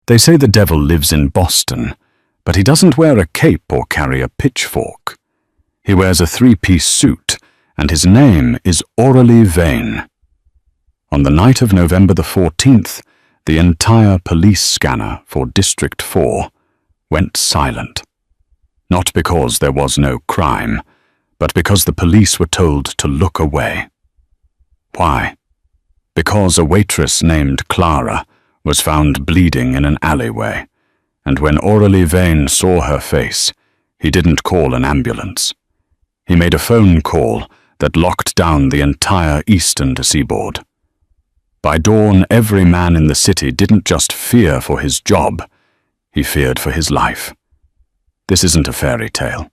They say the devil lives in Boston, but he doesn't wear a cape or carry a pitchfork. He wears a three-piece suit, and his name is Aurelie Vane. On the night of November the 14th, the entire police scanner for District 4 went silent. Not because there was no crime, but because the police were told to look away. Why? Because a waitress named Clara was found bleeding in an alleyway, and when Aurelie Vane saw her face, he didn't call an ambulance. He made a phone call that locked down the entire eastern seaboard. By dawn, every man in the city didn't just fear for his job, he feared for his life. This isn't a fairy tale.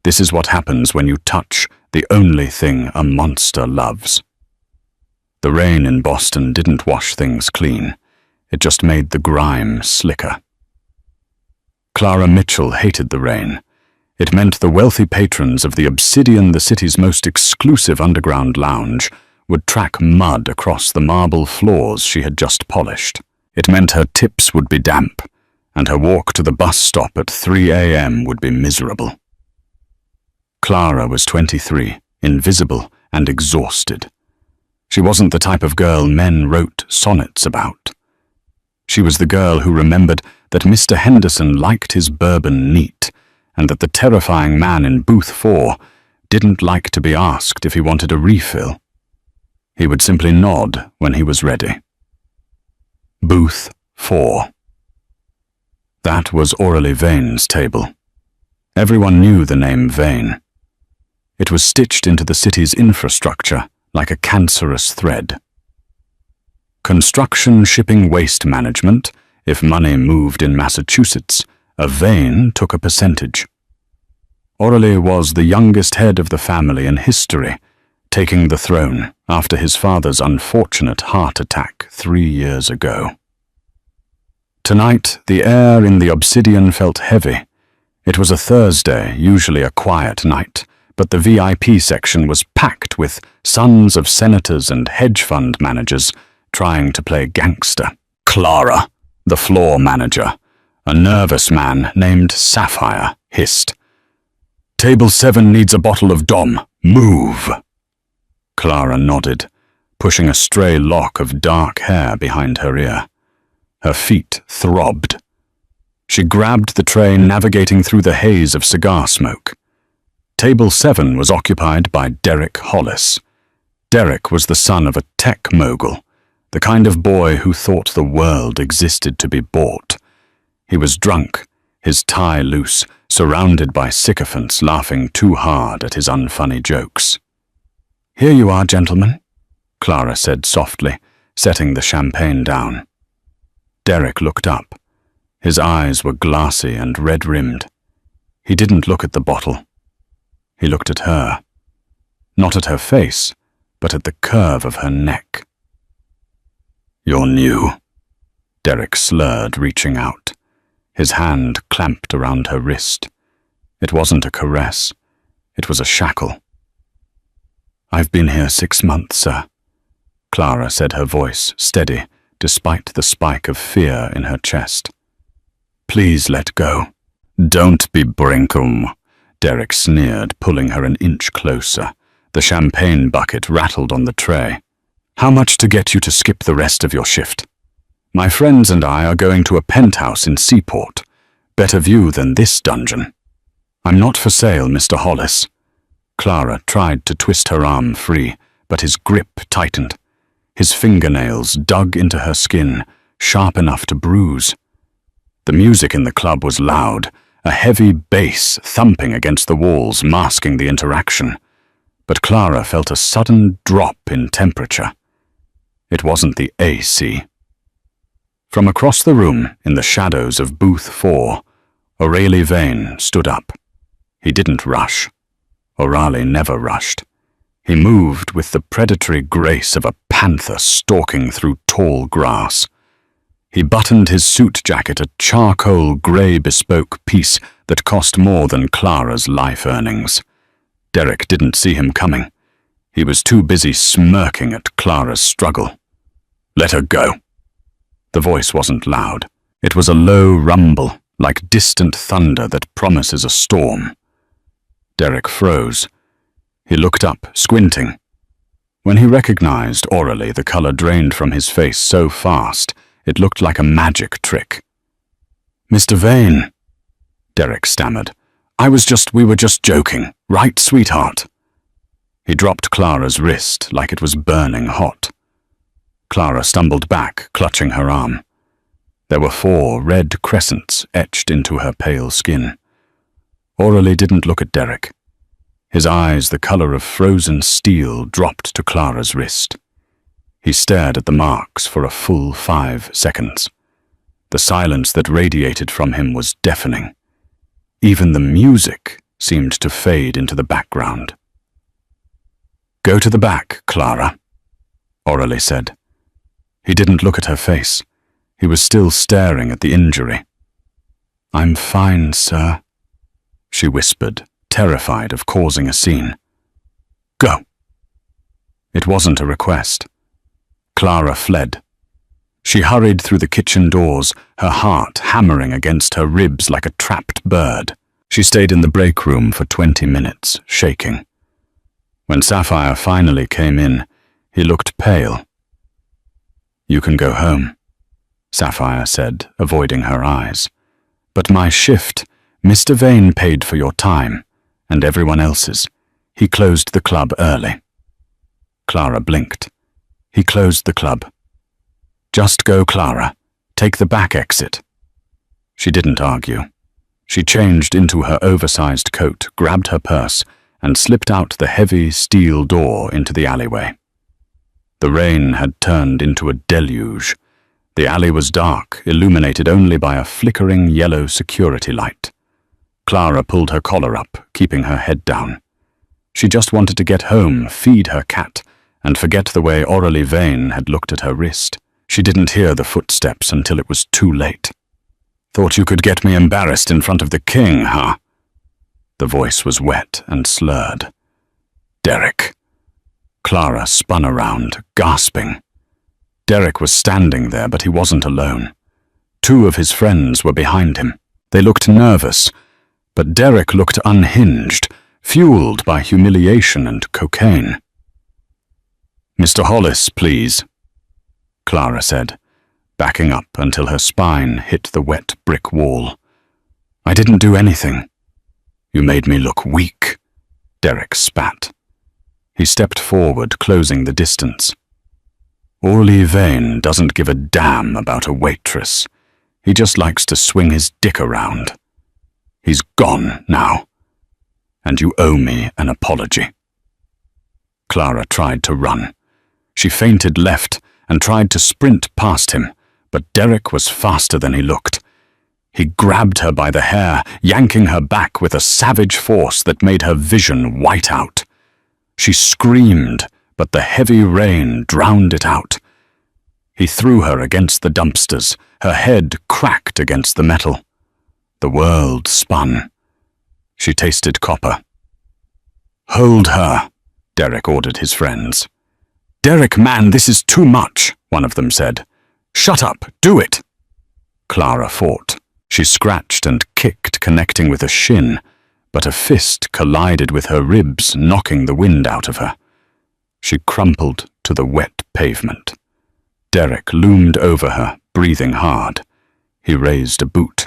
This is what happens when you touch the only thing a monster loves. The rain in Boston didn't wash things clean. It just made the grime slicker. Clara Mitchell hated the rain. It meant the wealthy patrons of the Obsidian, the city's most exclusive underground lounge, would track mud across the marble floors she had just polished. It meant her tips would be damp, and her walk to the bus stop at 3 a.m. would be miserable. Clara was 23, invisible and exhausted. She wasn't the type of girl men wrote sonnets about. She was the girl who remembered that Mr. Henderson liked his bourbon neat, and that the terrifying man in booth 4 didn't like to be asked if he wanted a refill. He would simply nod when he was ready. Booth 4. That was Aurelie Vane's table. Everyone knew the name Vane. It was stitched into the city's infrastructure like a cancerous thread. Construction shipping waste management, if money moved in Massachusetts, a Vane took a percentage. Aurelie was the youngest head of the family in history, taking the throne after his father's unfortunate heart attack 3 years ago. Tonight, the air in the Obsidian felt heavy. It was a Thursday, usually a quiet night, but the VIP section was packed with sons of senators and hedge fund managers trying to play gangster. Clara, the floor manager, a nervous man named Sapphire, hissed, "Table 7 needs a bottle of Dom. Move!" Clara nodded, pushing a stray lock of dark hair behind her ear. Her feet throbbed. She grabbed the tray, navigating through the haze of cigar smoke. Table 7 was occupied by Derek Hollis. Derek was the son of a tech mogul, the kind of boy who thought the world existed to be bought. He was drunk, his tie loose, surrounded by sycophants laughing too hard at his unfunny jokes. "Here you are, gentlemen," Clara said softly, setting the champagne down. Derek looked up. His eyes were glassy and red-rimmed. He didn't look at the bottle. He looked at her. Not at her face, but at the curve of her neck. "You're new," Derek slurred, reaching out. His hand clamped around her wrist. It wasn't a caress. It was a shackle. "I've been here 6 months, sir," Clara said, her voice steady, despite the spike of fear in her chest. "Please let go." "Don't be brinkum," Derek sneered, pulling her an inch closer. The champagne bucket rattled on the tray. "How much to get you to skip the rest of your shift? My friends and I are going to a penthouse in Seaport. Better view than this dungeon." "I'm not for sale, Mr. Hollis." Clara tried to twist her arm free, but his grip tightened. His fingernails dug into her skin, sharp enough to bruise. The music in the club was loud, a heavy bass thumping against the walls, masking the interaction. But Clara felt a sudden drop in temperature. It wasn't the AC. From across the room, in the shadows of booth 4, Aurelie Vane stood up. He didn't rush. Aurelie never rushed. He moved with the predatory grace of a panther stalking through tall grass. He buttoned his suit jacket, a charcoal grey bespoke piece that cost more than Clara's life earnings. Derek didn't see him coming. He was too busy smirking at Clara's struggle. "Let her go." The voice wasn't loud. It was a low rumble, like distant thunder that promises a storm. Derek froze. He looked up, squinting. When he recognized orally, the color drained from his face so fast, it looked like a magic trick. "Mr. Vane," Derek stammered. We were just joking, right, sweetheart?" He dropped Clara's wrist like it was burning hot. Clara stumbled back, clutching her arm. There were 4 red crescents etched into her pale skin. Orally didn't look at Derek. His eyes, the color of frozen steel, dropped to Clara's wrist. He stared at the marks for a full 5 seconds. The silence that radiated from him was deafening. Even the music seemed to fade into the background. "Go to the back, Clara," Orally said. He didn't look at her face. He was still staring at the injury. "I'm fine, sir," she whispered, terrified of causing a scene. "Go." It wasn't a request. Clara fled. She hurried through the kitchen doors, her heart hammering against her ribs like a trapped bird. She stayed in the break room for 20 minutes, shaking. When Sapphire finally came in, he looked pale. "You can go home," Sapphire said, avoiding her eyes. "But my shift, Mr. Vane paid for your time, and everyone else's. He closed the club early." Clara blinked. "He closed the club." "Just go, Clara. Take the back exit." She didn't argue. She changed into her oversized coat, grabbed her purse, and slipped out the heavy steel door into the alleyway. The rain had turned into a deluge. The alley was dark, illuminated only by a flickering yellow security light. Clara pulled her collar up, keeping her head down. She just wanted to get home, feed her cat, and forget the way Orally Vane had looked at her wrist. She didn't hear the footsteps until it was too late. "Thought you could get me embarrassed in front of the king, huh?" The voice was wet and slurred. "Derek." Clara spun around, gasping. Derek was standing there, but he wasn't alone. 2 of his friends were behind him. They looked nervous, but Derek looked unhinged, fueled by humiliation and cocaine. "Mr. Hollis, please," Clara said, backing up until her spine hit the wet brick wall. "I didn't do anything." "You made me look weak," Derek spat. He stepped forward, closing the distance. "Orally Vane doesn't give a damn about a waitress. He just likes to swing his dick around. He's gone now, and you owe me an apology." Clara tried to run. She feinted left and tried to sprint past him, but Derek was faster than he looked. He grabbed her by the hair, yanking her back with a savage force that made her vision white out. She screamed, but the heavy rain drowned it out. He threw her against the dumpsters, her head cracked against the metal. The world spun. She tasted copper. "Hold her," Derek ordered his friends. "Derek, man, this is too much," one of them said. "Shut up, do it." Clara fought. She scratched and kicked, connecting with a shin, but a fist collided with her ribs, knocking the wind out of her. She crumpled to the wet pavement. Derek loomed over her, breathing hard. He raised a boot.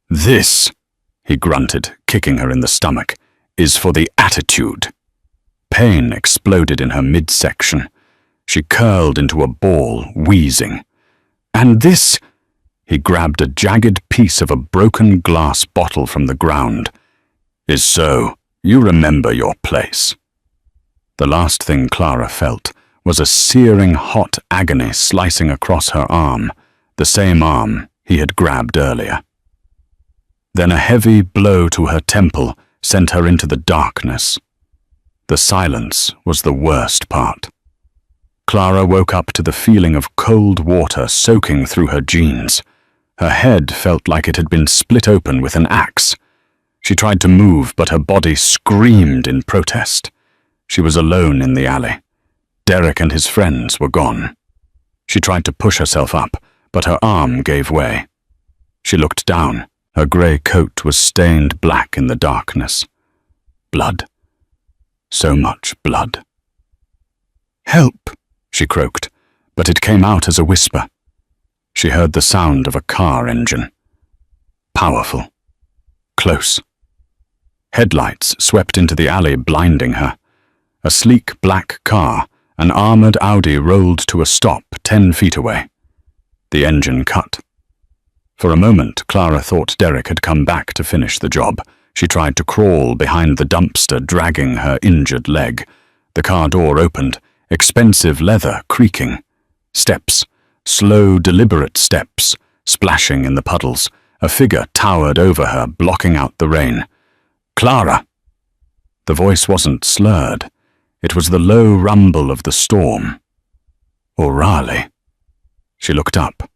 "This," he grunted, kicking her in the stomach, "is for the attitude." Pain exploded in her midsection. She curled into a ball, wheezing. "And this," he grabbed a jagged piece of a broken glass bottle from the ground, "is so you remember your place." The last thing Clara felt was a searing hot agony slicing across her arm, the same arm he had grabbed earlier. Then a heavy blow to her temple sent her into the darkness. The silence was the worst part. Clara woke up to the feeling of cold water soaking through her jeans. Her head felt like it had been split open with an axe. She tried to move, but her body screamed in protest. She was alone in the alley. Derek and his friends were gone. She tried to push herself up, but her arm gave way. She looked down. Her grey coat was stained black in the darkness. Blood. So much blood. "Help!" she croaked, but it came out as a whisper. She heard the sound of a car engine. Powerful. Close. Headlights swept into the alley, blinding her. A sleek black car, an armoured Audi, rolled to a stop 10 feet away. The engine cut. For a moment, Clara thought Derek had come back to finish the job. She tried to crawl behind the dumpster, dragging her injured leg. The car door opened, expensive leather creaking. Steps, slow, deliberate steps, splashing in the puddles. A figure towered over her, blocking out the rain. "Clara!" The voice wasn't slurred. It was the low rumble of the storm. O'Reilly. She looked up.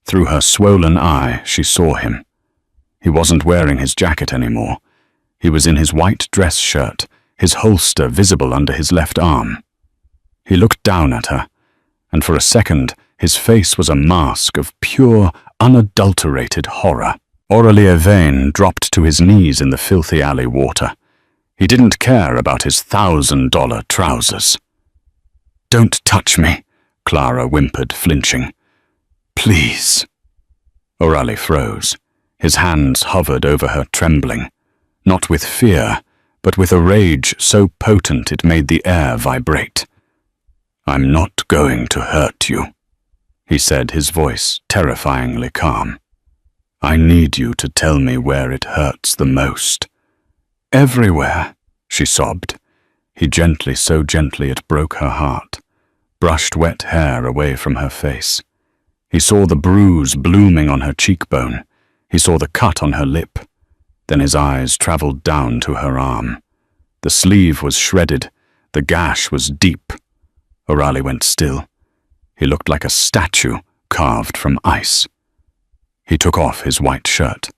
Through her swollen eye, she saw him. He wasn't wearing his jacket anymore. He was in his white dress shirt, his holster visible under his left arm. He looked down at her, and for a second, his face was a mask of pure, unadulterated horror. Aurelie Vane dropped to his knees in the filthy alley water. He didn't care about his $1,000 trousers. "Don't touch me," Clara whimpered, flinching. "Please." Aurelie froze. His hands hovered over her, trembling, not with fear, but with a rage so potent it made the air vibrate. "I'm not going to hurt you," he said, his voice terrifyingly calm. "I need you to tell me where it hurts the most." "Everywhere," she sobbed. He gently, so gently it broke her heart, brushed wet hair away from her face. He saw the bruise blooming on her cheekbone. He saw the cut on her lip. Then his eyes traveled down to her arm. The sleeve was shredded. The gash was deep. O'Reilly went still. He looked like a statue carved from ice. He took off his white shirt,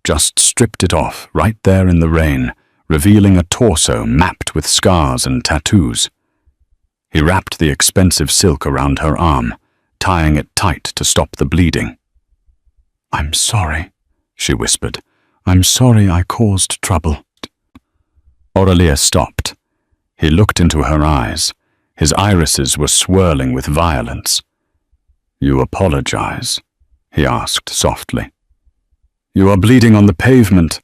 just stripped it off right there in the rain, revealing a torso mapped with scars and tattoos. He wrapped the expensive silk around her arm, tying it tight to stop the bleeding. "I'm sorry," she whispered. "I'm sorry I caused trouble." Aurelie stopped. He looked into her eyes. His irises were swirling with violence. "You apologize?" he asked softly. "You are bleeding on the pavement,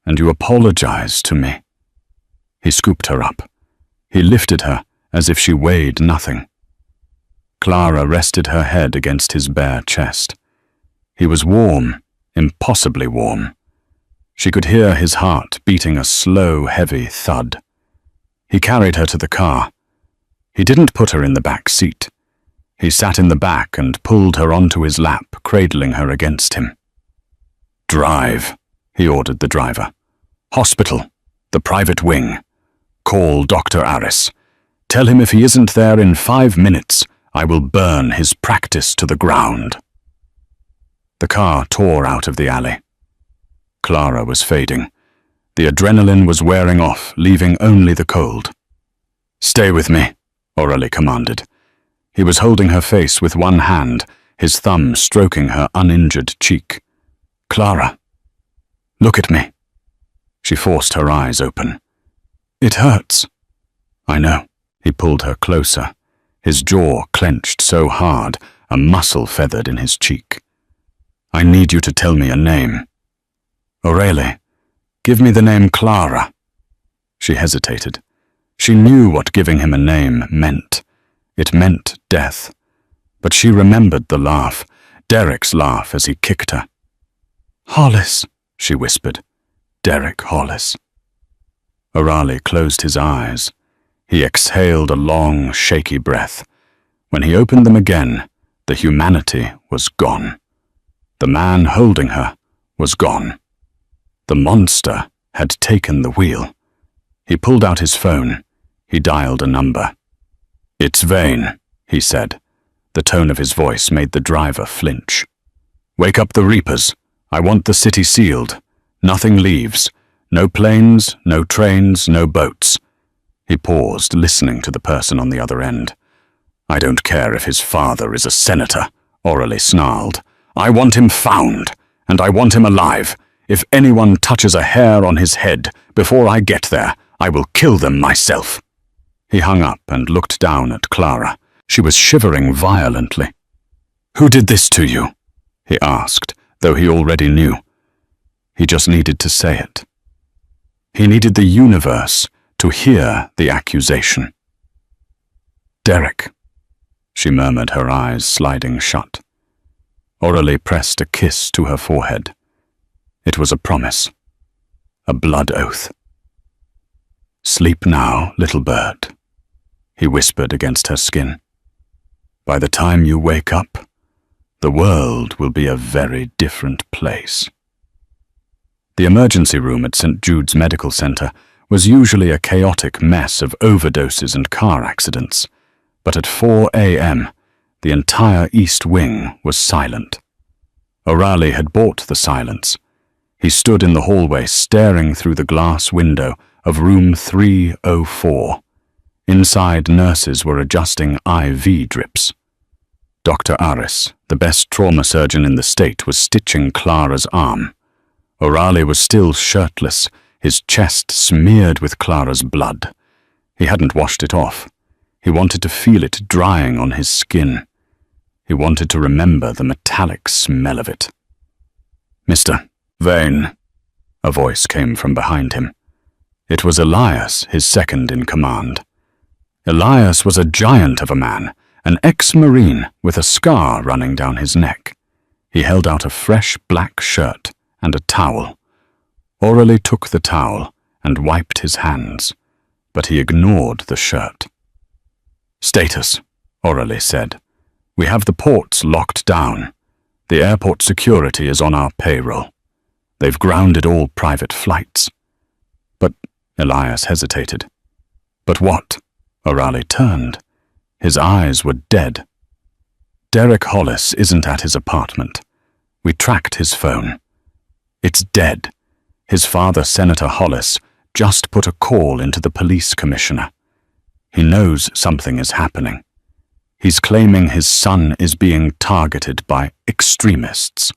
and you apologize to me." He scooped her up. He lifted her as if she weighed nothing. Clara rested her head against his bare chest. He was warm, impossibly warm. She could hear his heart beating a slow, heavy thud. He carried her to the car. He didn't put her in the back seat. He sat in the back and pulled her onto his lap, cradling her against him. "Drive," he ordered the driver. "Hospital, the private wing. Call Dr. Aris. Tell him if he isn't there in 5 minutes, I will burn his practice to the ground." The car tore out of the alley. Clara was fading. The adrenaline was wearing off, leaving only the cold. "Stay with me," Aurelie commanded. He was holding her face with one hand, his thumb stroking her uninjured cheek. "Clara, look at me." She forced her eyes open. "It hurts." "I know." He pulled her closer. His jaw clenched so hard, a muscle feathered in his cheek. "I need you to tell me a name." "Aurelie, give me the name Clara." She hesitated. She knew what giving him a name meant. It meant death. But she remembered the laugh, Derek's laugh as he kicked her. "Hollis," she whispered. "Derek Hollis." Aurelie closed his eyes. He exhaled a long, shaky breath. When he opened them again, the humanity was gone. The man holding her was gone. The monster had taken the wheel. He pulled out his phone. He dialed a number. "It's Vane," he said. The tone of his voice made the driver flinch. "Wake up the Reapers. I want the city sealed. Nothing leaves. No planes, no trains, no boats." He paused, listening to the person on the other end. "I don't care if his father is a senator," Aurelie snarled. "I want him found, and I want him alive. If anyone touches a hair on his head before I get there, I will kill them myself." He hung up and looked down at Clara. She was shivering violently. "Who did this to you?" he asked, though he already knew. He just needed to say it. He needed the universe to hear the accusation. "Derek," she murmured, her eyes sliding shut. Aurelie pressed a kiss to her forehead. It was a promise, a blood oath. "Sleep now, little bird," he whispered against her skin. "By the time you wake up, the world will be a very different place." The emergency room at St. Jude's Medical Center was usually a chaotic mess of overdoses and car accidents, but at 4 a.m., the entire East Wing was silent. O'Reilly had bought the silence. He stood in the hallway staring through the glass window of room 304. Inside, nurses were adjusting IV drips. Dr. Aris, the best trauma surgeon in the state, was stitching Clara's arm. O'Reilly was still shirtless, his chest smeared with Clara's blood. He hadn't washed it off. He wanted to feel it drying on his skin. He wanted to remember the metallic smell of it. "Mr. Vane," a voice came from behind him. It was Elias, his second in command. Elias was a giant of a man, an ex-Marine with a scar running down his neck. He held out a fresh black shirt and a towel. Aurelie took the towel and wiped his hands, but he ignored the shirt. "Status," Aurelie said. "We have the ports locked down. The airport security is on our payroll. They've grounded all private flights." "But," Elias hesitated. "But what?" O'Reilly turned. His eyes were dead. "Derek Hollis isn't at his apartment. We tracked his phone. It's dead. His father, Senator Hollis, just put a call into the police commissioner. He knows something is happening. He's claiming his son is being targeted by extremists."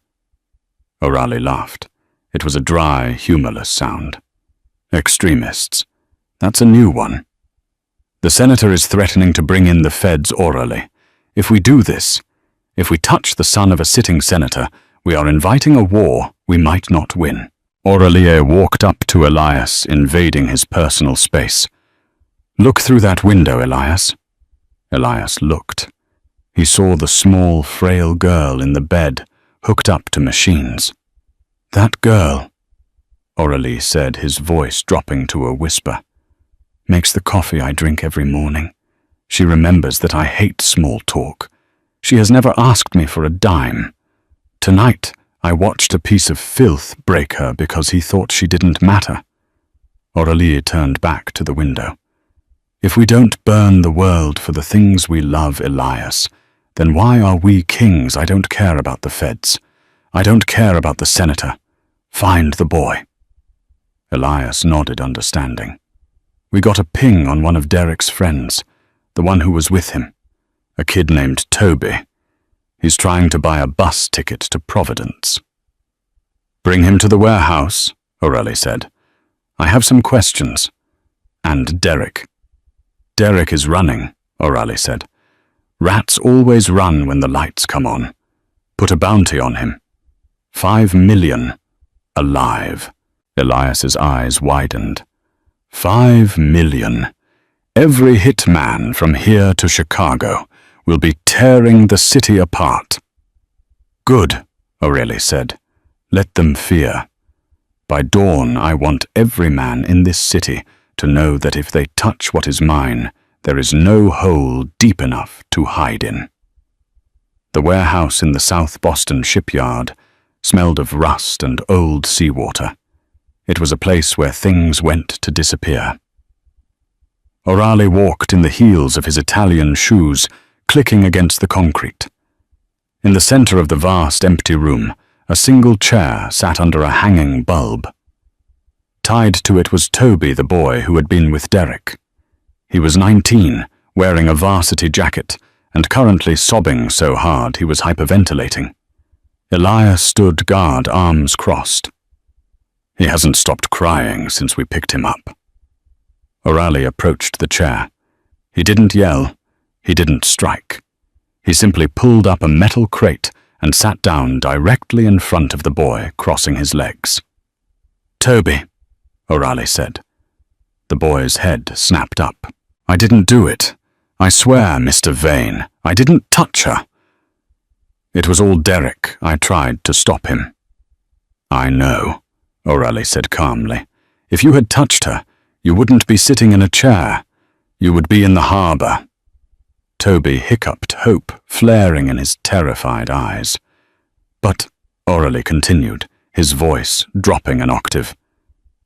O'Reilly laughed. It was a dry, humorless sound. "Extremists. That's a new one. The senator is threatening to bring in the feds orally. If we do this, if we touch the son of a sitting senator, we are inviting a war we might not win." Aurelie walked up to Elias, invading his personal space. "Look through that window, Elias." Elias looked. He saw the small, frail girl in the bed, hooked up to machines. "That girl," Aurelie said, his voice dropping to a whisper, "makes the coffee I drink every morning. She remembers that I hate small talk. She has never asked me for a dime. Tonight, I watched a piece of filth break her because he thought she didn't matter." Aurelie turned back to the window. "If we don't burn the world for the things we love, Elias, then why are we kings? I don't care about the feds. I don't care about the senator. Find the boy." Elias nodded, understanding. "We got a ping on one of Derek's friends, the one who was with him, a kid named Toby. He's trying to buy a bus ticket to Providence." "Bring him to the warehouse," Aurelie said. "I have some questions. And Derek." "Derek is running," Aurelie said. "Rats always run when the lights come on. Put a bounty on him. 5 million. Alive." Elias's eyes widened. 5 million. Every hitman from here to Chicago will be tearing the city apart. "Good," Aurelie said. "Let them fear. By dawn, I want every man in this city to know that if they touch what is mine, there is no hole deep enough to hide in." The warehouse in the South Boston shipyard smelled of rust and old seawater. It was a place where things went to disappear. Aurelie walked in the heels of his Italian shoes, clicking against the concrete. In the center of the vast empty room, a single chair sat under a hanging bulb. Tied to it was Toby, the boy who had been with Derek. He was 19, wearing a varsity jacket, and currently sobbing so hard he was hyperventilating. Elias stood guard, arms crossed. He hasn't stopped crying since we picked him up. O'Reilly approached the chair. He didn't yell. He didn't strike. He simply pulled up a metal crate and sat down directly in front of the boy, crossing his legs. "Toby," O'Reilly said. The boy's head snapped up. "I didn't do it. I swear, Mr. Vane, I didn't touch her." "It was all Derek. I tried to stop him." "I know," O'Reilly said calmly. "If you had touched her, you wouldn't be sitting in a chair. You would be in the harbor." Toby hiccuped, hope flaring in his terrified eyes. "But," O'Reilly continued, his voice dropping an octave,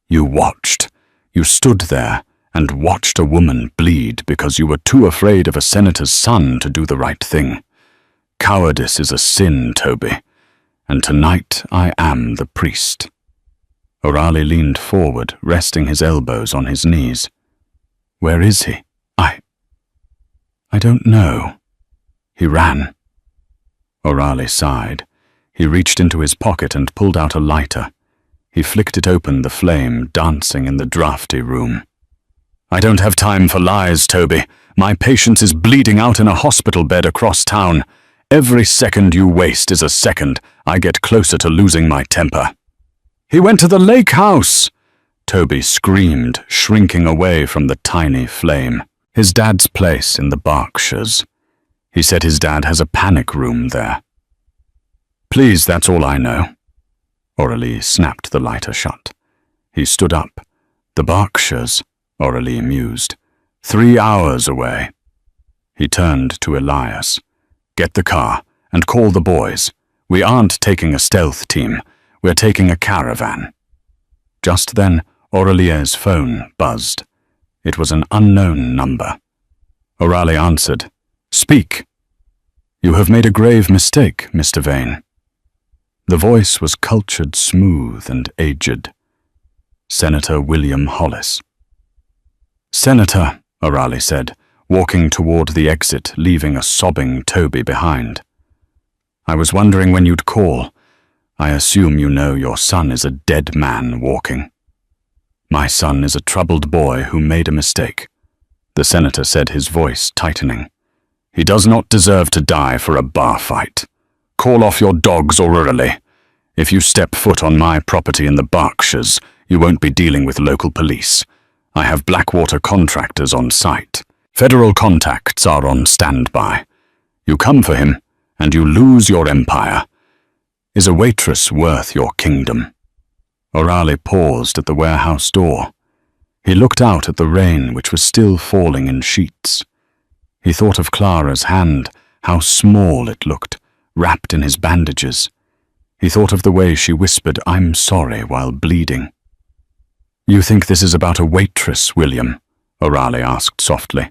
"you watched. You stood there and watched a woman bleed because you were too afraid of a senator's son to do the right thing. Cowardice is a sin, Toby, and tonight I am the priest." O'Reilly leaned forward, resting his elbows on his knees. "Where is he?" I don't know. He ran." O'Reilly sighed. He reached into his pocket and pulled out a lighter. He flicked it open, the flame dancing in the drafty room. "I don't have time for lies, Toby. My patient is bleeding out in a hospital bed across town. Every second you waste is a second I get closer to losing my temper." "He went to the lake house!" Toby screamed, shrinking away from the tiny flame. "His dad's place in the Berkshires. He said his dad has a panic room there." "Please, that's all I know." O'Reilly snapped the lighter shut. He stood up. "The Berkshires," O'Reilly mused. 3 hours away." He turned to Elias. "Get the car and call the boys. We aren't taking a stealth team. We're taking a caravan." Just then, Aurelie's phone buzzed. It was an unknown number. O'Reilly answered. "Speak." "You have made a grave mistake, Mr. Vane." The voice was cultured, smooth, and aged. Senator William Hollis. "Senator," O'Reilly said, walking toward the exit, leaving a sobbing Toby behind. "I was wondering when you'd call. I assume you know your son is a dead man walking." "My son is a troubled boy who made a mistake," the senator said, his voice tightening. "He does not deserve to die for a bar fight. Call off your dogs, O'Reilly. If you step foot on my property in the Berkshires, you won't be dealing with local police. I have Blackwater contractors on site. Federal contacts are on standby. You come for him, and you lose your empire. Is a waitress worth your kingdom?" O'Reilly paused at the warehouse door. He looked out at the rain, which was still falling in sheets. He thought of Clara's hand, how small it looked, wrapped in his bandages. He thought of the way she whispered, "I'm sorry," while bleeding. "You think this is about a waitress, William?" O'Reilly asked softly.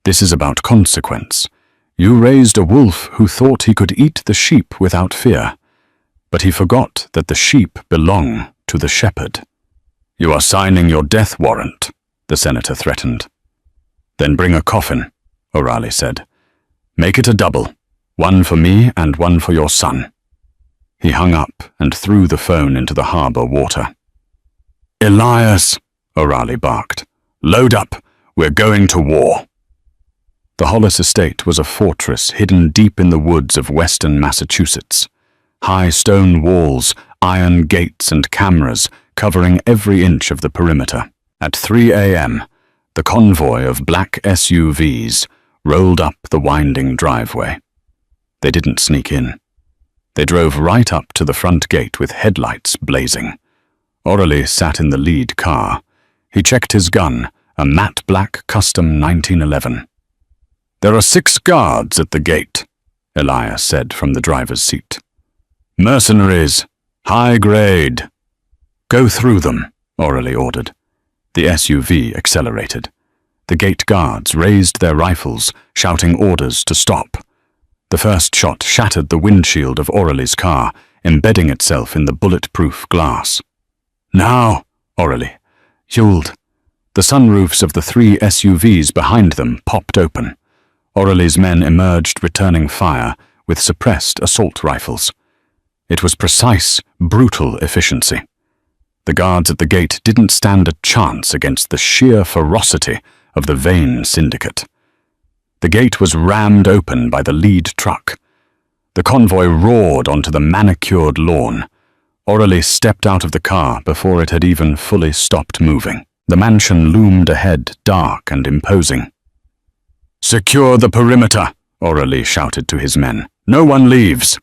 "This is about consequence. You raised a wolf who thought he could eat the sheep without fear, but he forgot that the sheep belong to the shepherd." "You are signing your death warrant," the senator threatened. "Then bring a coffin," O'Reilly said. "Make it a double, one for me and one for your son." He hung up and threw the phone into the harbor water. "Elias," O'Reilly barked. "Load up. We're going to war." The Hollis estate was a fortress hidden deep in the woods of western Massachusetts. High stone walls, iron gates, and cameras covering every inch of the perimeter. At 3 a.m., the convoy of black SUVs rolled up the winding driveway. They didn't sneak in. They drove right up to the front gate with headlights blazing. O'Reilly sat in the lead car. He checked his gun, a matte black custom 1911. "There are 6 guards at the gate," Elias said from the driver's seat. "Mercenaries, high grade." "Go through them," O'Reilly ordered. The SUV accelerated. The gate guards raised their rifles, shouting orders to stop. The first shot shattered the windshield of O'Reilly's car, embedding itself in the bulletproof glass. "Now," O'Reilly yelled. The sunroofs of the 3 SUVs behind them popped open. O'Reilly's men emerged, returning fire with suppressed assault rifles. It was precise, brutal efficiency. The guards at the gate didn't stand a chance against the sheer ferocity of the Vane syndicate. The gate was rammed open by the lead truck. The convoy roared onto the manicured lawn. Aurelie stepped out of the car before it had even fully stopped moving. The mansion loomed ahead, dark and imposing. "Secure the perimeter," Aurelie shouted to his men. "No one leaves."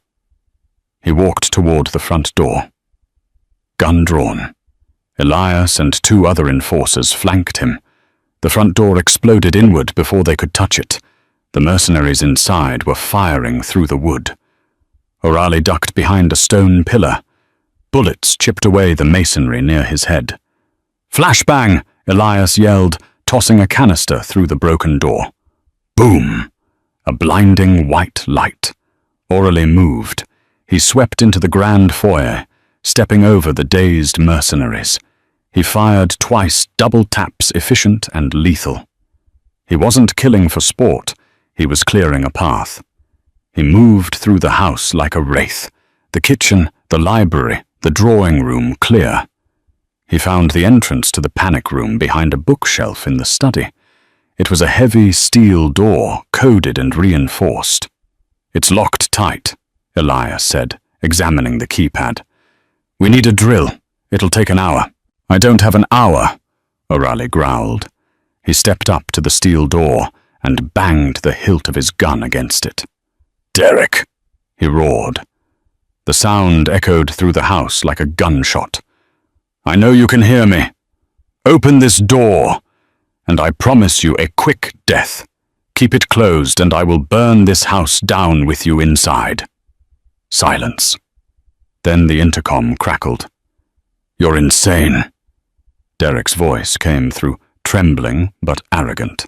He walked toward the front door. Gun drawn. Elias and 2 other enforcers flanked him. The front door exploded inward before they could touch it. The mercenaries inside were firing through the wood. Aurelie ducked behind a stone pillar. Bullets chipped away the masonry near his head. "Flashbang!" Elias yelled, tossing a canister through the broken door. Boom! A blinding white light. Aurelie moved. He swept into the grand foyer, stepping over the dazed mercenaries. He fired twice, double taps efficient and lethal. He wasn't killing for sport. He was clearing a path. He moved through the house like a wraith. The kitchen, the library, the drawing room clear. He found the entrance to the panic room behind a bookshelf in the study. It was a heavy steel door, coded and reinforced. "It's locked tight," Elias said, examining the keypad. "We need a drill. It'll take an hour." "I don't have an hour," Aurelie growled. He stepped up to the steel door and banged the hilt of his gun against it. "Derek!" he roared. The sound echoed through the house like a gunshot. "I know you can hear me. Open this door, and I promise you a quick death. Keep it closed, and I will burn this house down with you inside." Silence. Then the intercom crackled. "You're insane." Derek's voice came through, trembling but arrogant.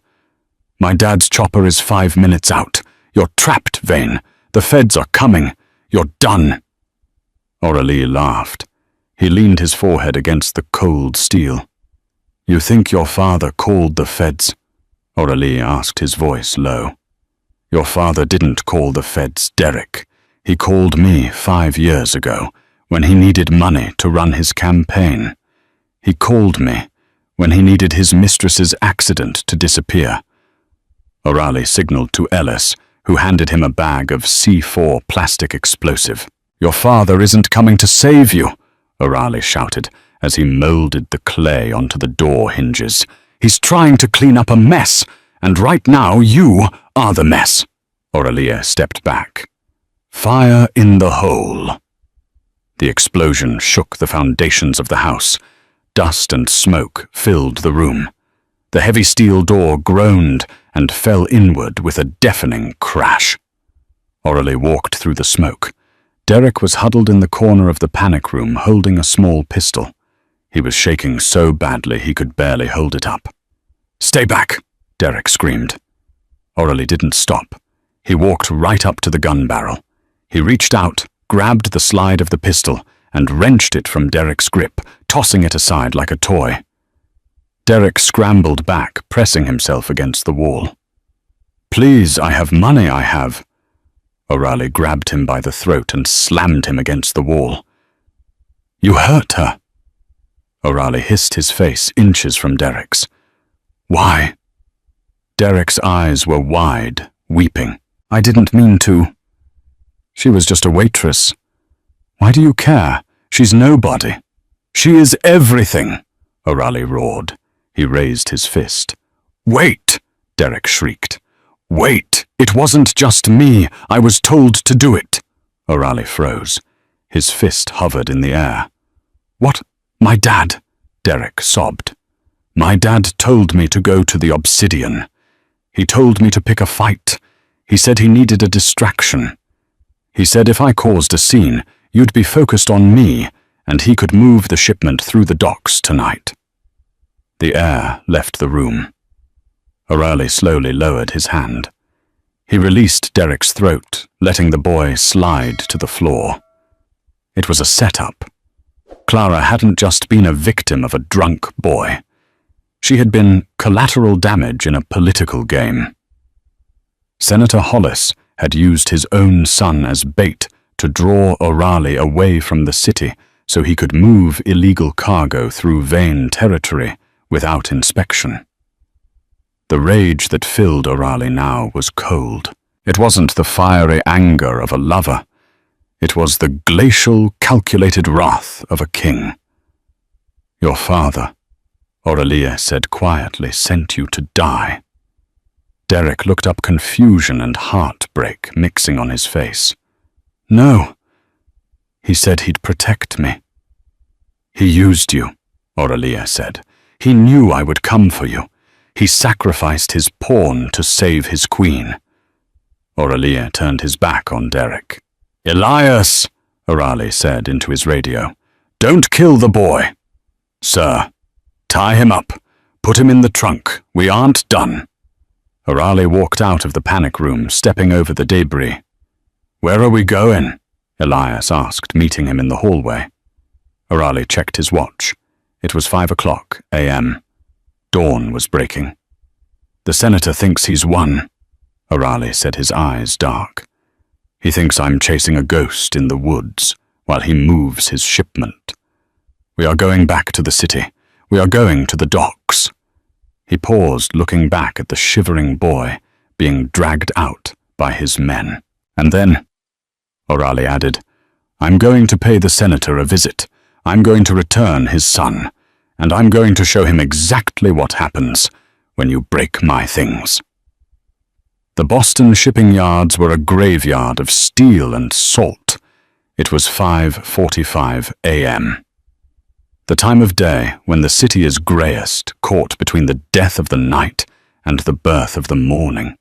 "My dad's chopper is 5 minutes out. You're trapped, Vane. The feds are coming. You're done." Aurelie laughed. He leaned his forehead against the cold steel. "You think your father called the feds?" Aurelie asked, his voice low. "Your father didn't call the feds, Derek. He called me 5 years ago, when he needed money to run his campaign. He called me when he needed his mistress's accident to disappear." Aurelie signaled to Ellis, who handed him a bag of C4 plastic explosive. "Your father isn't coming to save you," Aurelie shouted as he molded the clay onto the door hinges. "He's trying to clean up a mess, and right now you are the mess." Aurelie stepped back. "Fire in the hole." The explosion shook the foundations of the house. Dust and smoke filled the room. The heavy steel door groaned and fell inward with a deafening crash. Aurelie walked through the smoke. Derek was huddled in the corner of the panic room holding a small pistol. He was shaking so badly he could barely hold it up. "Stay back!" Derek screamed. Aurelie didn't stop. He walked right up to the gun barrel. He reached out, grabbed the slide of the pistol, and wrenched it from Derek's grip, tossing it aside like a toy. Derek scrambled back, pressing himself against the wall. "Please, I have money, I have." Aurelie grabbed him by the throat and slammed him against the wall. "You hurt her." Aurelie hissed his face inches from Derek's. "Why?" Derek's eyes were wide, weeping. "I didn't mean to. She was just a waitress. Why do you care? She's nobody." "She is everything," Aurelie roared. He raised his fist. "Wait!" Derek shrieked. "Wait! It wasn't just me. I was told to do it." Aurelie froze. His fist hovered in the air. "What? My dad?" Derek sobbed. "My dad told me to go to the Obsidian. He told me to pick a fight. He said he needed a distraction. He said if I caused a scene, you'd be focused on me, and he could move the shipment through the docks tonight." The air left the room. Aurelie slowly lowered his hand. He released Derek's throat, letting the boy slide to the floor. It was a setup. Clara hadn't just been a victim of a drunk boy. She had been collateral damage in a political game. Senator Hollis had used his own son as bait to draw Orali away from the city so he could move illegal cargo through Vane territory without inspection. The rage that filled Orali now was cold. It wasn't the fiery anger of a lover. It was the glacial, calculated wrath of a king. "Your father," Aurelia said quietly, "sent you to die." Derek looked up, confusion and heartbreak mixing on his face. "No. He said he'd protect me." "He used you," Aurelia said. "He knew I would come for you. He sacrificed his pawn to save his queen." Aurelia turned his back on Derek. "Elias," Orali said into his radio, "don't kill the boy." "Sir, tie him up. Put him in the trunk. We aren't done." Orali walked out of the panic room, stepping over the debris. "Where are we going?" Elias asked, meeting him in the hallway. Orali checked his watch. It was 5 a.m. Dawn was breaking. "The senator thinks he's won," Orali said, his eyes dark. "He thinks I'm chasing a ghost in the woods while he moves his shipment. We are going back to the city. We are going to the docks." He paused, looking back at the shivering boy being dragged out by his men. "And then," Orali added, "I'm going to pay the senator a visit. I'm going to return his son, and I'm going to show him exactly what happens when you break my things." The Boston shipping yards were a graveyard of steel and salt. It was 5:45 a.m. The time of day when the city is greyest, caught between the death of the night and the birth of the morning.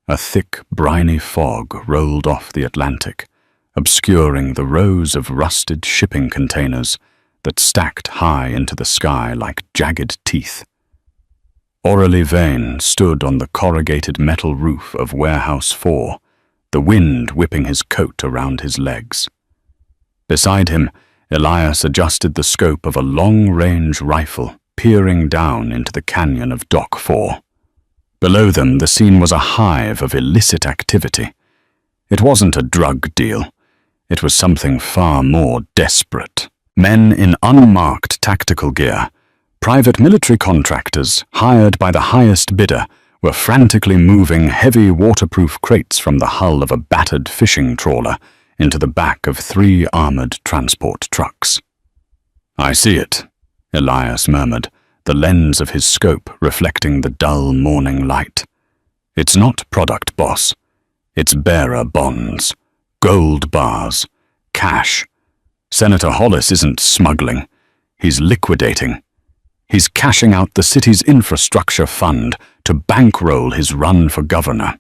A thick, briny fog rolled off the Atlantic, obscuring the rows of rusted shipping containers that stacked high into the sky like jagged teeth. Aurelie Vane stood on the corrugated metal roof of Warehouse 4, the wind whipping his coat around his legs. Beside him, Elias adjusted the scope of a long-range rifle, peering down into the canyon of Dock 4. Below them, the scene was a hive of illicit activity. It wasn't a drug deal. It was something far more desperate. Men in unmarked tactical gear, private military contractors hired by the highest bidder, were frantically moving heavy waterproof crates from the hull of a battered fishing trawler into the back of 3 armored transport trucks. "I see it," Elias murmured, the lens of his scope reflecting the dull morning light. "It's not product, boss. It's bearer bonds, gold bars, cash. Senator Hollis isn't smuggling. He's liquidating. He's cashing out the city's infrastructure fund to bankroll his run for governor."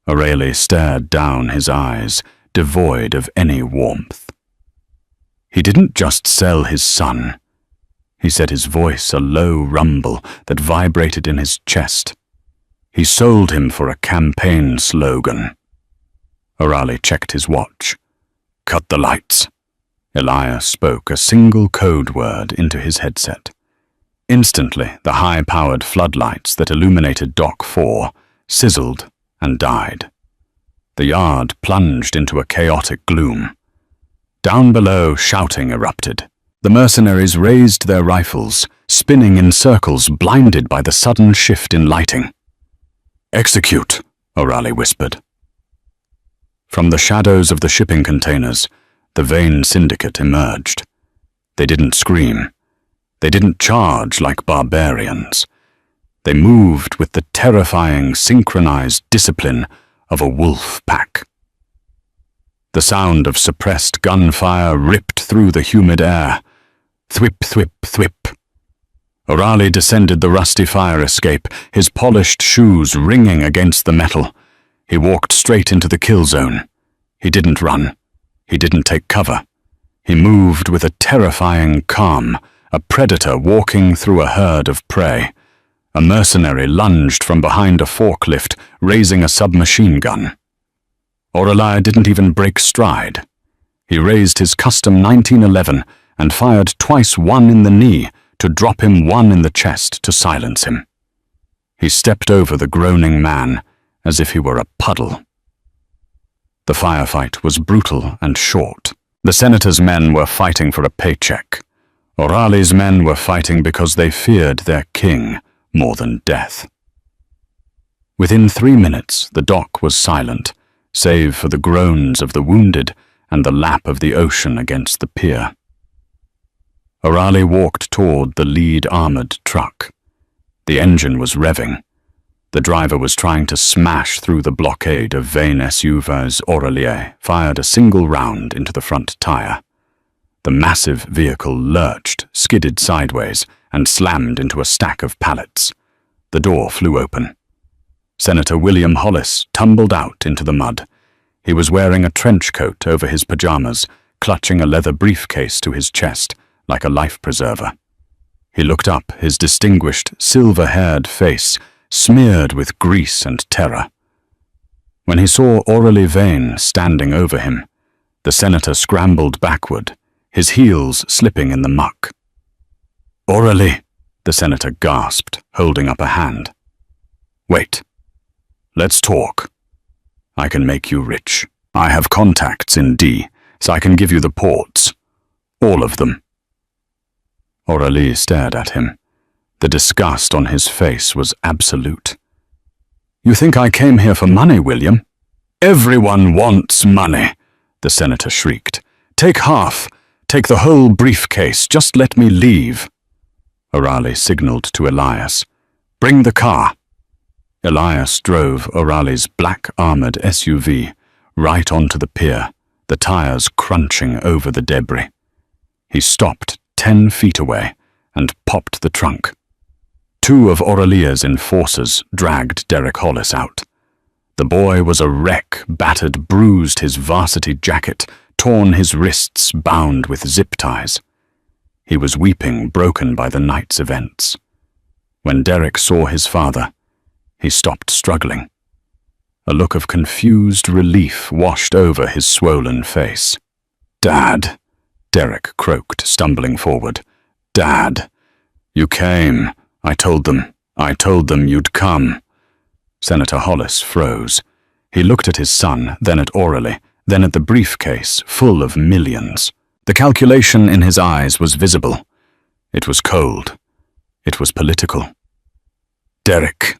Aurelie stared down, his eyes devoid of any warmth. "He didn't just sell his son," he said, his voice a low rumble that vibrated in his chest. "He sold him for a campaign slogan." Aurelie checked his watch. "Cut the lights." Elias spoke a single code word into his headset. Instantly, the high-powered floodlights that illuminated Dock 4 sizzled and died. The yard plunged into a chaotic gloom. Down below, shouting erupted. The mercenaries raised their rifles, spinning in circles, blinded by the sudden shift in lighting. "Execute," Aurelie whispered. From the shadows of the shipping containers, the Vane syndicate emerged. They didn't scream. They didn't charge like barbarians. They moved with the terrifying, synchronized discipline of a wolf pack. The sound of suppressed gunfire ripped through the humid air. Thwip, thwip, thwip. Aurelie descended the rusty fire escape, his polished shoes ringing against the metal. He walked straight into the kill zone. He didn't run. He didn't take cover. He moved with a terrifying calm, a predator walking through a herd of prey. A mercenary lunged from behind a forklift, raising a submachine gun. Aurelie didn't even break stride. He raised his custom 1911 and fired twice, one in the knee to drop him, one in the chest to silence him. He stepped over the groaning man as if he were a puddle. The firefight was brutal and short. The senator's men were fighting for a paycheck. Orali's men were fighting because they feared their king more than death. Within 3 minutes, the dock was silent, save for the groans of the wounded and the lap of the ocean against the pier. Orali walked toward the lead-armored truck. The engine was revving. The driver was trying to smash through the blockade of vain SUVs. Orali fired a single round into the front tire. The massive vehicle lurched, skidded sideways, and slammed into a stack of pallets. The door flew open. Senator William Hollis tumbled out into the mud. He was wearing a trench coat over his pajamas, clutching a leather briefcase to his chest like a life preserver. He looked up, his distinguished, silver-haired face smeared with grease and terror. When he saw Orali Vane standing over him, the senator scrambled backward, his heels slipping in the muck. "Orali," the senator gasped, holding up a hand. "Wait. Let's talk. I can make you rich. I have contacts in D, so I can give you the ports. All of them." Orali stared at him. The disgust on his face was absolute. "You think I came here for money, William?" "Everyone wants money," the senator shrieked. "Take half. Take the whole briefcase. Just let me leave." Orali signaled to Elias. "Bring the car." Elias drove Orali's black-armored SUV right onto the pier, the tires crunching over the debris. He stopped 10 feet away and popped the trunk. 2 of Oralia's enforcers dragged Derek Hollis out. The boy was a wreck, battered, bruised his varsity jacket, torn his wrists bound with zip ties. He was weeping, broken by the night's events. When Derek saw his father, he stopped struggling. A look of confused relief washed over his swollen face. "Dad," Derek croaked, stumbling forward. "Dad, you came. I told them you'd come." Senator Hollis froze. He looked at his son, then at Orali, then at the briefcase full of millions. The calculation in his eyes was visible. It was cold. It was political. "Derek,"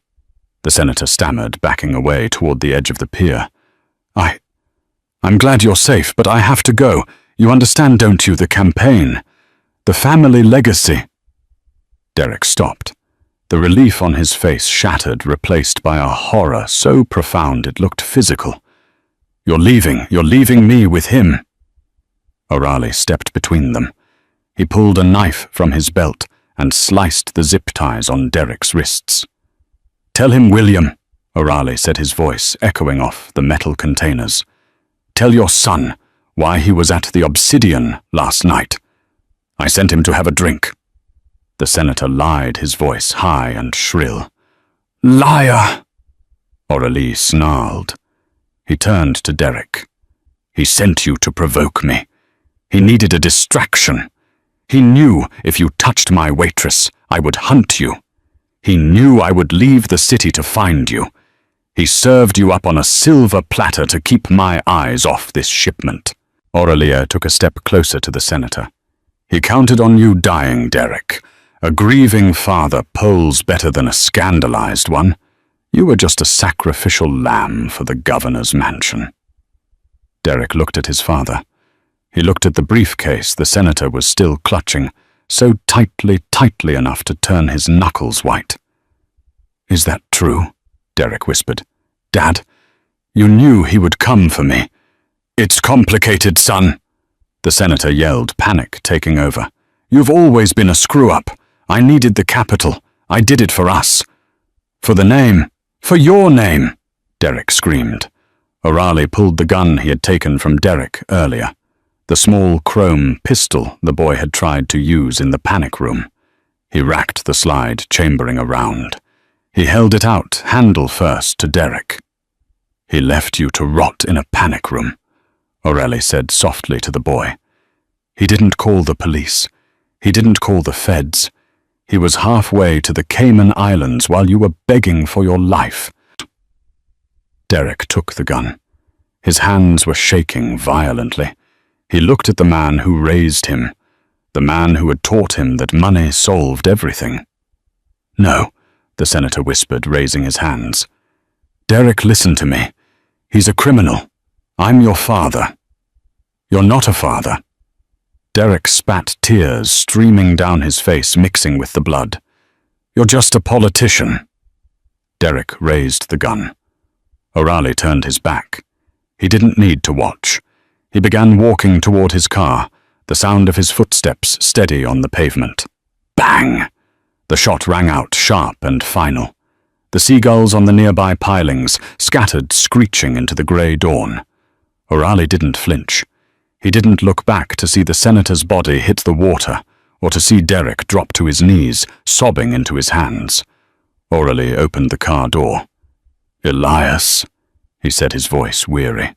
the senator stammered, backing away toward the edge of the pier. I'm glad you're safe, but I have to go. You understand, don't you, the campaign? The family legacy." Derek stopped. The relief on his face shattered, replaced by a horror so profound it looked physical. You're leaving me with him." Orali stepped between them. He pulled a knife from his belt and sliced the zip ties on Derek's wrists. "Tell him, William," Orali said, his voice echoing off the metal containers. "Tell your son why he was at the Obsidian last night. I sent him to have a drink." The senator lied, his voice high and shrill. "Liar!" Orali snarled. He turned to Derek. "He sent you to provoke me. He needed a distraction. He knew if you touched my waitress, I would hunt you. He knew I would leave the city to find you. He served you up on a silver platter to keep my eyes off this shipment." Orali took a step closer to the senator. "He counted on you dying, Derek. A grieving father polls better than a scandalized one. You were just a sacrificial lamb for the governor's mansion." Derek looked at his father. He looked at the briefcase the senator was still clutching, so tightly enough to turn his knuckles white. "Is that true?" Derek whispered. "Dad, you knew he would come for me." "It's complicated, son," the senator yelled, panic taking over. "You've always been a screw-up. I needed the capital. I did it for us." "For the name. For your name," Derek screamed. Orali pulled the gun he had taken from Derek earlier, the small chrome pistol the boy had tried to use in the panic room. He racked the slide, chambering a round. He held it out, handle first, to Derek. "He left you to rot in a panic room," Orali said softly to the boy. "He didn't call the police. He didn't call the feds. He was halfway to the Cayman Islands while you were begging for your life." Derek took the gun. His hands were shaking violently. He looked at the man who raised him, the man who had taught him that money solved everything. "No," the senator whispered, raising his hands. "Derek, listen to me. He's a criminal. I'm your father." "You're not a father." Derek spat tears streaming down his face, mixing with the blood. "You're just a politician." Derek raised the gun. O'Reilly turned his back. He didn't need to watch. He began walking toward his car, the sound of his footsteps steady on the pavement. Bang! The shot rang out, sharp and final. The seagulls on the nearby pilings scattered, screeching into the grey dawn. O'Reilly didn't flinch. He didn't look back to see the senator's body hit the water, or to see Derek drop to his knees, sobbing into his hands. O'Reilly opened the car door. "Elias," he said, his voice weary.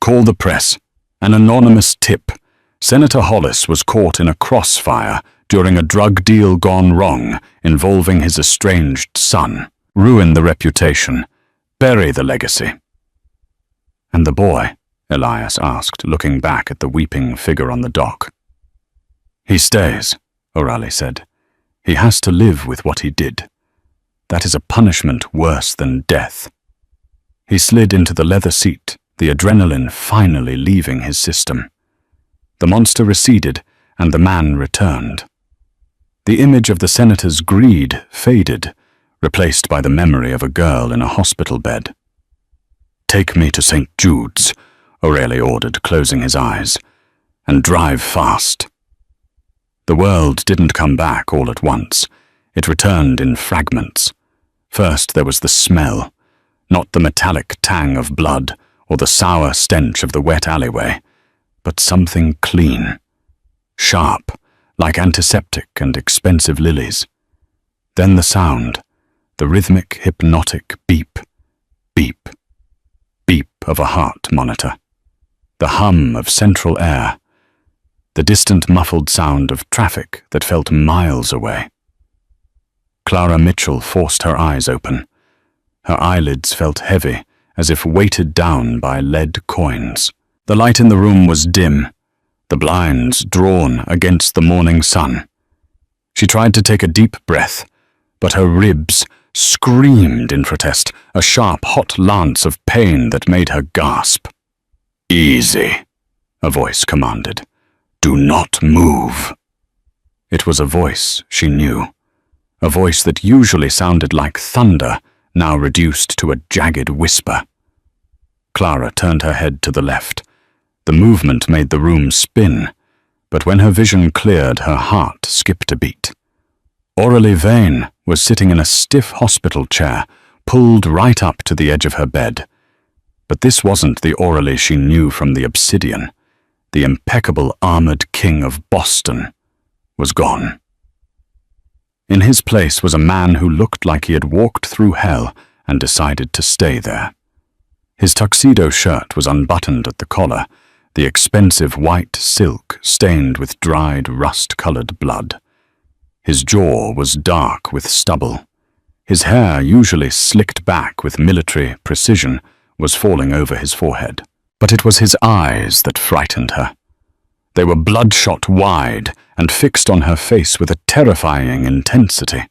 "Call the press. An anonymous tip. Senator Hollis was caught in a crossfire during a drug deal gone wrong involving his estranged son. Ruin the reputation. Bury the legacy." "And the boy?" Elias asked, looking back at the weeping figure on the dock. "He stays," O'Reilly said. "He has to live with what he did. That is a punishment worse than death." He slid into the leather seat, the adrenaline finally leaving his system. The monster receded, and the man returned. The image of the senator's greed faded, replaced by the memory of a girl in a hospital bed. "Take me to St. Jude's," O'Reilly ordered, closing his eyes, "and drive fast." The world didn't come back all at once. It returned in fragments. First there was the smell, not the metallic tang of blood or the sour stench of the wet alleyway, but something clean, sharp, like antiseptic and expensive lilies. Then the sound, the rhythmic, hypnotic beep, beep, beep of a heart monitor, the hum of central air, the distant muffled sound of traffic that felt miles away. Clara Mitchell forced her eyes open. Her eyelids felt heavy, as if weighted down by lead coins. The light in the room was dim, the blinds drawn against the morning sun. She tried to take a deep breath, but her ribs screamed in protest, a sharp, hot lance of pain that made her gasp. "Easy," a voice commanded. "Do not move." It was a voice she knew, a voice that usually sounded like thunder, now reduced to a jagged whisper. Clara turned her head to the left. The movement made the room spin, but when her vision cleared, her heart skipped a beat. Aurelie Vane was sitting in a stiff hospital chair, pulled right up to the edge of her bed. But this wasn't the Aurelie she knew from the Obsidian. The impeccable armored king of Boston was gone. In his place was a man who looked like he had walked through hell and decided to stay there. His tuxedo shirt was unbuttoned at the collar, the expensive white silk stained with dried, rust-colored blood. His jaw was dark with stubble. His hair, usually slicked back with military precision, was falling over his forehead. But it was his eyes that frightened her. They were bloodshot wide and fixed on her face with a terrifying intensity.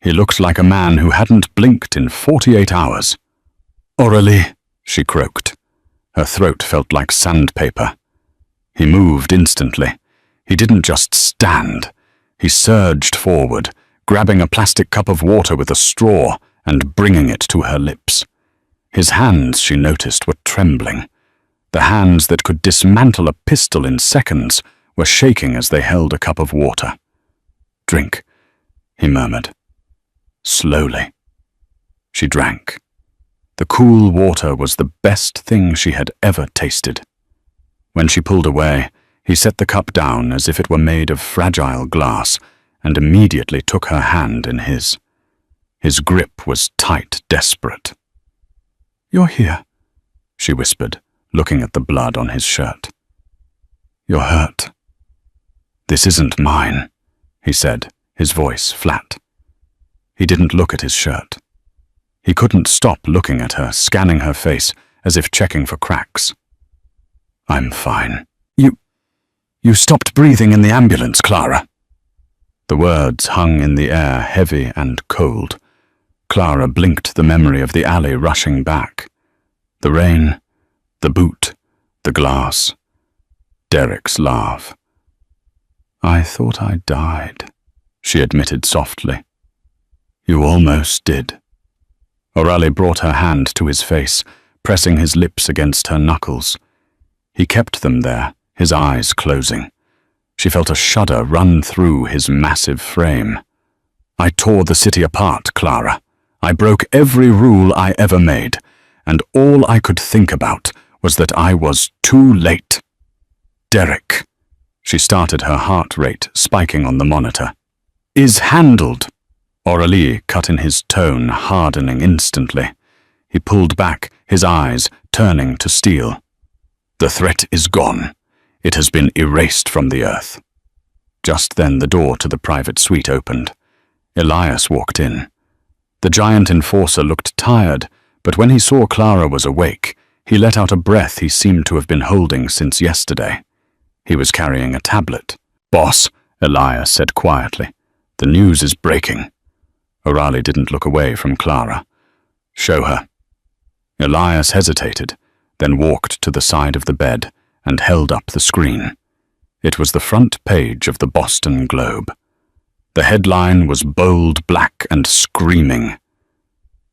He looked like a man who hadn't blinked in 48 hours. "Aurelie," she croaked. Her throat felt like sandpaper. He moved instantly. He didn't just stand. He surged forward, grabbing a plastic cup of water with a straw and bringing it to her lips. His hands, she noticed, were trembling. The hands that could dismantle a pistol in seconds were shaking as they held a cup of water. "Drink," he murmured. Slowly. She drank. The cool water was the best thing she had ever tasted. When she pulled away, he set the cup down as if it were made of fragile glass and immediately took her hand in his. His grip was tight, desperate. "You're here," she whispered, looking at the blood on his shirt. "You're hurt." "This isn't mine," he said, his voice flat. He didn't look at his shirt. He couldn't stop looking at her, scanning her face, as if checking for cracks. "I'm fine. You stopped breathing in the ambulance, Clara." The words hung in the air, heavy and cold. Clara blinked, the memory of the alley rushing back. The rain, the boot, the glass. Derek's laugh. "I thought I died," she admitted softly. "You almost did." O'Reilly brought her hand to his face, pressing his lips against her knuckles. He kept them there, his eyes closing. She felt a shudder run through his massive frame. "I tore the city apart, Clara. I broke every rule I ever made, and all I could think about was that I was too late." "Derek," she started, her heart rate spiking on the monitor, "is handled." Aurélie cut in, his tone hardening instantly. He pulled back, his eyes turning to steel. "The threat is gone. It has been erased from the earth." Just then the door to the private suite opened. Elias walked in. The giant enforcer looked tired, but when he saw Clara was awake, he let out a breath he seemed to have been holding since yesterday. He was carrying a tablet. "Boss," Elias said quietly, "the news is breaking." O'Reilly didn't look away from Clara. "Show her." Elias hesitated, then walked to the side of the bed and held up the screen. It was the front page of the Boston Globe. The headline was bold black and screaming.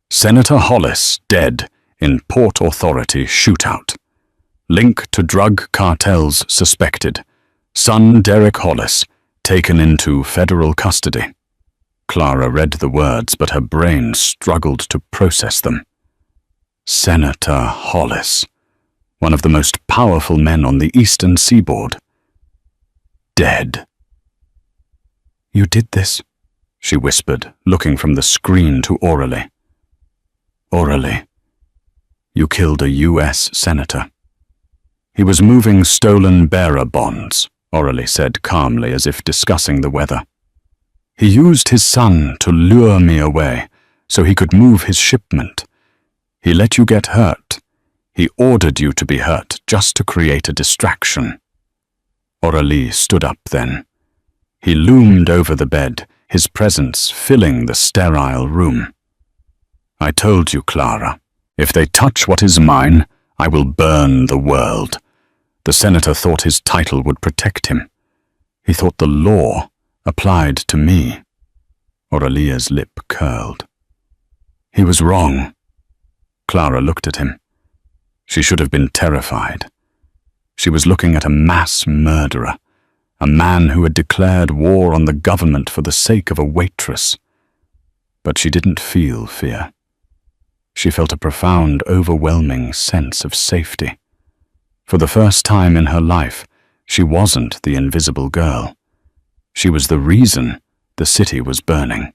"Senator Hollis dead in Port Authority shootout. Link to drug cartels suspected. Son Derek Hollis taken into federal custody." Clara read the words, but her brain struggled to process them. Senator Hollis, one of the most powerful men on the eastern seaboard. Dead. "You did this," she whispered, looking from the screen to Aurélie. "Aurélie, you killed a U.S. senator." "He was moving stolen bearer bonds," Aurélie said calmly, as if discussing the weather. "He used his son to lure me away so he could move his shipment. He let you get hurt. He ordered you to be hurt just to create a distraction." Aurélie stood up then. He loomed over the bed, his presence filling the sterile room. "I told you, Clara, if they touch what is mine, I will burn the world." The senator thought his title would protect him. He thought the law applied to me. Aurelia's lip curled. He was wrong. Clara looked at him. She should have been terrified. She was looking at a mass murderer, a man who had declared war on the government for the sake of a waitress. But she didn't feel fear. She felt a profound, overwhelming sense of safety. For the first time in her life, she wasn't the invisible girl. She was the reason the city was burning.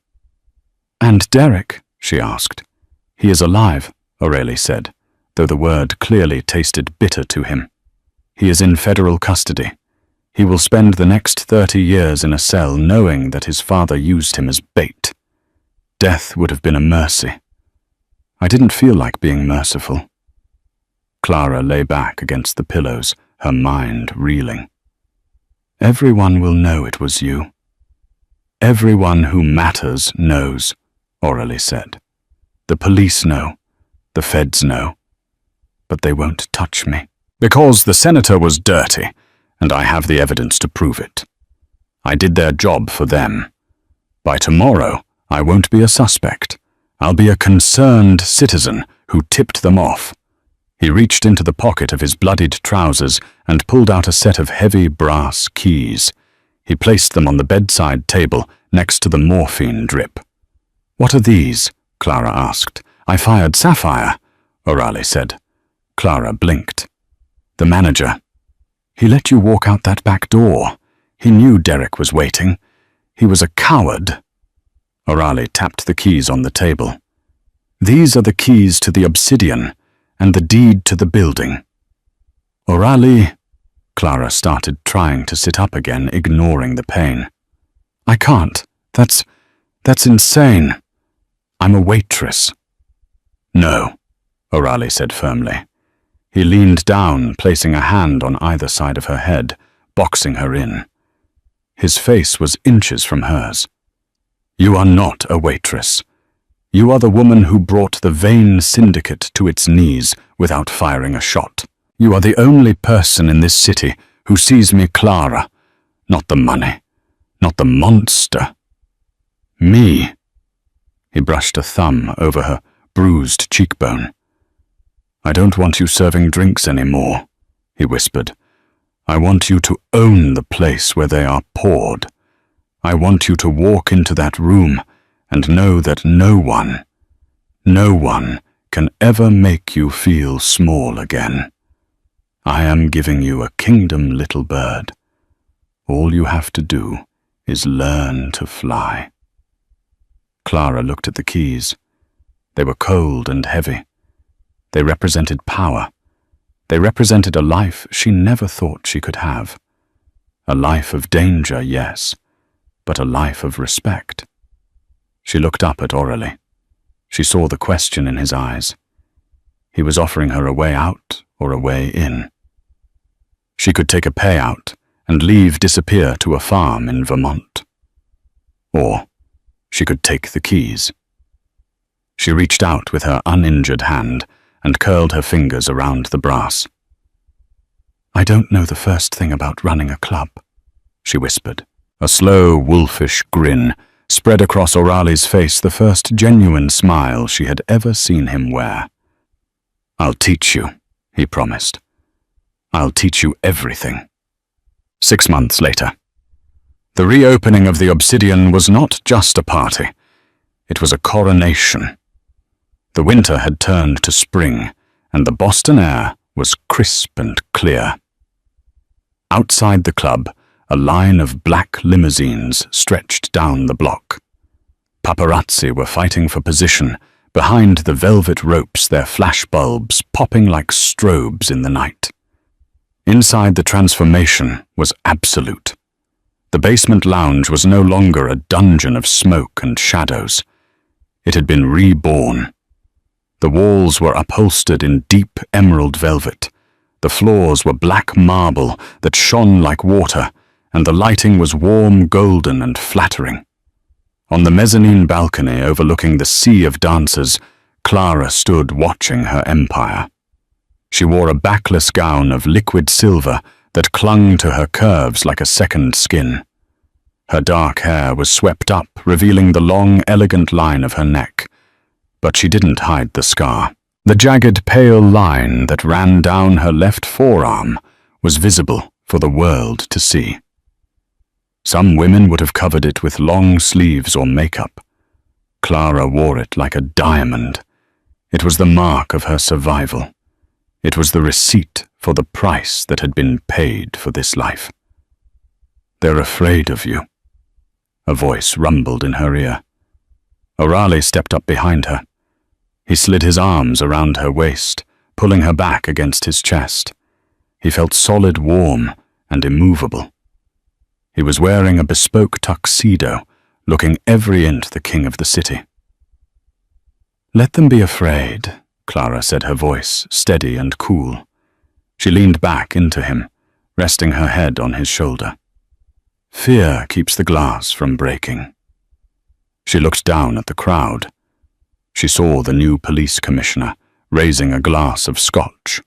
"And Derek?" she asked. "He is alive," Aurélie said, though the word clearly tasted bitter to him. "He is in federal custody. He will spend the next 30 years in a cell knowing that his father used him as bait. Death would have been a mercy. I didn't feel like being merciful." Clara lay back against the pillows, her mind reeling. "Everyone will know it was you. Everyone who matters knows," Aurélie said. "The police know. The feds know. But they won't touch me. Because the senator was dirty, and I have the evidence to prove it. I did their job for them. By tomorrow, I won't be a suspect. I'll be a concerned citizen who tipped them off." He reached into the pocket of his bloodied trousers and pulled out a set of heavy brass keys. He placed them on the bedside table next to the morphine drip. "What are these?" Clara asked. "I fired Sapphire," Aurélie said. Clara blinked. "The manager. He let you walk out that back door. He knew Derek was waiting. He was a coward." Aurélie tapped the keys on the table. "These are the keys to the obsidian and the deed to the building." "Aurélie," Clara started trying to sit up again, ignoring the pain. "I can't. That's insane. I'm a waitress." "No," Aurélie said firmly. He leaned down, placing a hand on either side of her head, boxing her in. His face was inches from hers. "You are not a waitress. You are the woman who brought the vain syndicate to its knees without firing a shot. You are the only person in this city who sees me Clara, not the money, not the monster. Me." He brushed a thumb over her bruised cheekbone. "I don't want you serving drinks anymore," he whispered. "I want you to own the place where they are poured. I want you to walk into that room and know that no one can ever make you feel small again. I am giving you a kingdom, little bird. All you have to do is learn to fly." Clara looked at the keys. They were cold and heavy. They represented power. They represented a life she never thought she could have. A life of danger, yes, but a life of respect. She looked up at Aurelie. She saw the question in his eyes. He was offering her a way out or a way in. She could take a payout and disappear to a farm in Vermont. Or she could take the keys. She reached out with her uninjured hand and curled her fingers around the brass. "I don't know the first thing about running a club," she whispered. A slow, wolfish grin spread across Auralie's face, the first genuine smile she had ever seen him wear. "I'll teach you," he promised. "I'll teach you everything." 6 months later. The reopening of the Obsidian was not just a party. It was a coronation. The winter had turned to spring, and the Boston air was crisp and clear. Outside the club, a line of black limousines stretched down the block. Paparazzi were fighting for position behind the velvet ropes, their flashbulbs popping like strobes in the night. Inside, the transformation was absolute. The basement lounge was no longer a dungeon of smoke and shadows. It had been reborn. The walls were upholstered in deep emerald velvet. The floors were black marble that shone like water, and the lighting was warm, golden, and flattering. On the mezzanine balcony overlooking the sea of dancers, Clara stood watching her empire. She wore a backless gown of liquid silver that clung to her curves like a second skin. Her dark hair was swept up, revealing the long, elegant line of her neck. But she didn't hide the scar. The jagged, pale line that ran down her left forearm was visible for the world to see. Some women would have covered it with long sleeves or makeup. Clara wore it like a diamond. It was the mark of her survival. It was the receipt for the price that had been paid for this life. "They're afraid of you," a voice rumbled in her ear. Aurelie stepped up behind her. He slid his arms around her waist, pulling her back against his chest. He felt solid, warm, and immovable. He was wearing a bespoke tuxedo, looking every inch the king of the city. "Let them be afraid," Clara said, her voice steady and cool. She leaned back into him, resting her head on his shoulder. "Fear keeps the glass from breaking." She looked down at the crowd. She saw the new police commissioner raising a glass of scotch.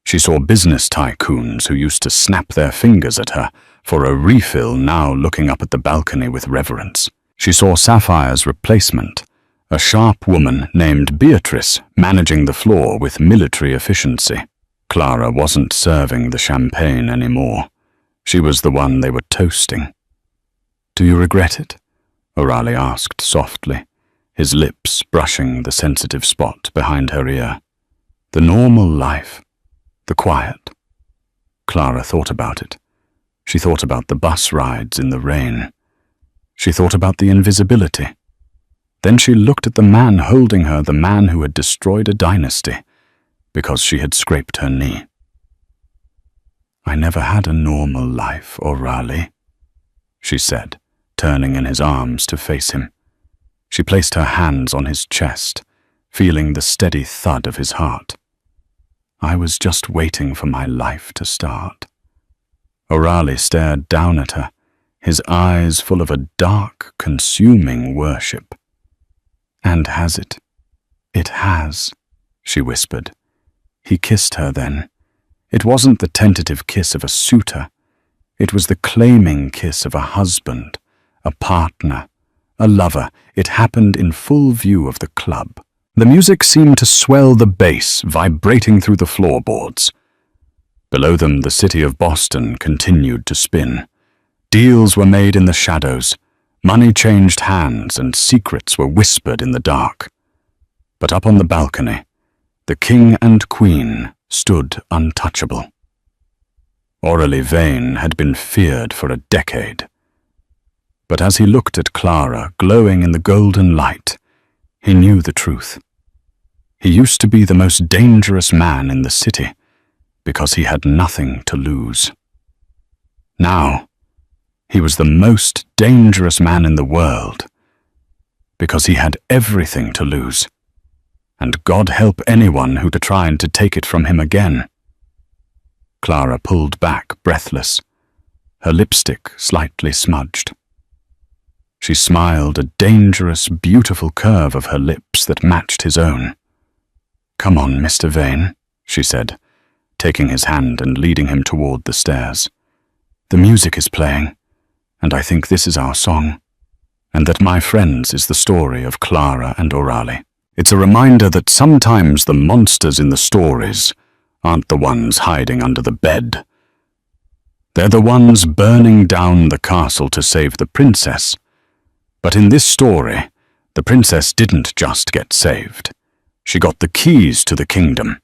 She saw business tycoons who used to snap their fingers at her for a refill now looking up at the balcony with reverence. She saw Sapphire's replacement, a sharp woman named Beatrice, managing the floor with military efficiency. Clara wasn't serving the champagne anymore. She was the one they were toasting. "Do you regret it?" Aurelie asked softly, his lips brushing the sensitive spot behind her ear. The normal life, the quiet. Clara thought about it. She thought about the bus rides in the rain. She thought about the invisibility. Then she looked at the man holding her, the man who had destroyed a dynasty, because she had scraped her knee. "I never had a normal life, Aurelie," she said, turning in his arms to face him. She placed her hands on his chest, feeling the steady thud of his heart. I was just waiting for my life to start. O'Reilly stared down at her, his eyes full of a dark, consuming worship. "And has it?" "It has," she whispered. He kissed her then. It wasn't the tentative kiss of a suitor. It was the claiming kiss of a husband, a partner, a lover. It happened in full view of the club. The music seemed to swell the bass, vibrating through the floorboards. Below them, the city of Boston continued to spin. Deals were made in the shadows. Money changed hands and secrets were whispered in the dark. But up on the balcony, the king and queen stood untouchable. Aurelie Vane had been feared for a decade. But as he looked at Clara glowing in the golden light, he knew the truth. He used to be the most dangerous man in the city because he had nothing to lose. Now, he was the most dangerous man in the world because he had everything to lose. And God help anyone who'd try to take it from him again. Clara pulled back, breathless, her lipstick slightly smudged. She smiled, a dangerous, beautiful curve of her lips that matched his own. "Come on, Mr. Vane," she said, taking his hand and leading him toward the stairs. "The music is playing, and I think this is our song, and that My Friends is the story of Clara and O'Reilly. It's a reminder that sometimes the monsters in the stories aren't the ones hiding under the bed. They're the ones burning down the castle to save the princess. But in this story, the princess didn't just get saved. She got the keys to the kingdom.